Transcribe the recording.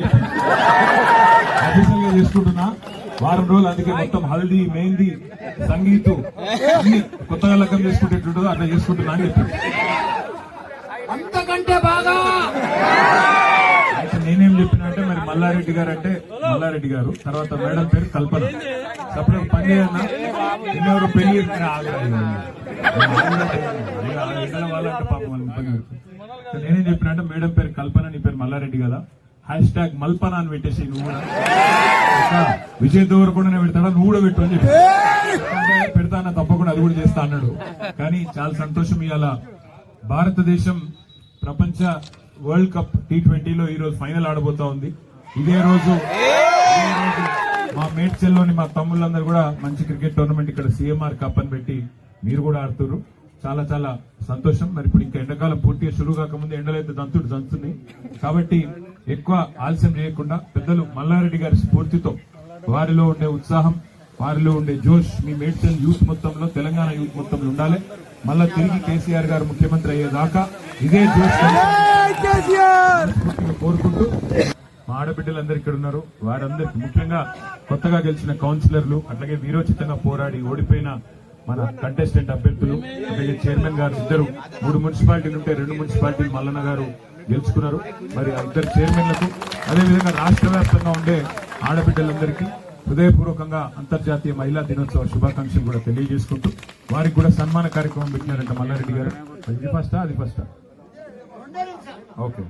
చేసుకుంటున్నా అఫీషియల్ గా చేసుకుంటున్నా వారం రోజులు. అందుకే మొత్తం హల్దీ, మెహందీ, సంగీతు అన్ని కొత్తగా లగ్గం చేసుకుంటేటుంటుందో అట్లా చేసుకుంటున్నా అని చెప్పాడు. అంతకంటే బాగా అయితే నేనేం చెప్పినా అంటే మరి మల్లారెడ్డి గారు అంటే మల్లారెడ్డి గారు, తర్వాత మేడం పేరు కల్పన. సపరేట్ పని చేయన్నా ఎన్నెవరు పెళ్లి వాళ్ళంటే పాపం వాళ్ళు ఇబ్బంది పెడుతుంది. నేనేం చెప్పిన అంటే మేడం పేరు కల్పన, నీ పేరు మల్లారెడ్డి కదా, #, మల్పన అని పెట్టేసి నువ్వు కూడా విజయ్ దేవరకొండనే పెడతాడా, నువ్వు కూడా పెట్టు అని చెప్పి పెడతానా తప్పకుండా అది కూడా చేస్తా అన్నాడు. కానీ చాలా సంతోషం, ఇవాళ భారతదేశం ప్రపంచ వరల్డ్ కప్ T20లో ఈ రోజు ఫైనల్ ఆడబోతా ఉంది. ఇదే రోజు మా మేడ్చల్లోని మా తమ్ముళ్ళందరూ కూడా మంచి క్రికెట్ టోర్నమెంట్ ఇక్కడ CMR కప్ అని పెట్టి మీరు కూడా ఆడుతున్నారు. చాలా చాలా సంతోషం. మరి ఇప్పుడు ఇంకా ఎండాకాలం పూర్తిగా షురూ కాకముందు ఎండలైతే దంతున్నాయి కాబట్టి ఎక్కువ ఆలస్యం చేయకుండా పెద్దలు మల్లారెడ్డి గారి స్ఫూర్తితో, వారిలో ఉండే ఉత్సాహం, వారిలో ఉండే జోష్ మీ మేడ్చల్ యూత్ మొత్తంలో, తెలంగాణ యూత్ మొత్తంలో ఉండాలి. మళ్ళా తిరిగి కేసీఆర్ గారు ముఖ్యమంత్రి అయ్యేదాకా ఇదే జోష్ కోరుకుంటూ మా ఆడబిడ్డలందరూ ఇక్కడ ఉన్నారు. వారందరికీ ముఖ్యంగా కొత్తగా గెలిచిన కౌన్సిలర్లు, అట్లాగే వీరోచితంగా పోరాడి ఓడిపోయిన మన కంటెస్టెంట్ అభ్యర్థులు, అలాగే చైర్మన్ గారు ఇద్దరు, 3 మున్సిపాలిటీలు ఉంటే 2 మున్సిపాలిటీలు మల్లన్న గారు గెలుచుకున్నారు. మరి ఆ ఇద్దరు చైర్మన్లకు, అదేవిధంగా రాష్ట్ర వ్యాప్తంగా ఉండే ఆడబిడ్డలందరికీ హృదయపూర్వకంగా అంతర్జాతీయ మహిళా దినోత్సవ శుభాకాంక్షలు కూడా తెలియజేసుకుంటూ వారికి కూడా సన్మాన కార్యక్రమం పెట్టినారంట మల్లారెడ్డి గారు. అది ఫస్టా? ఓకే.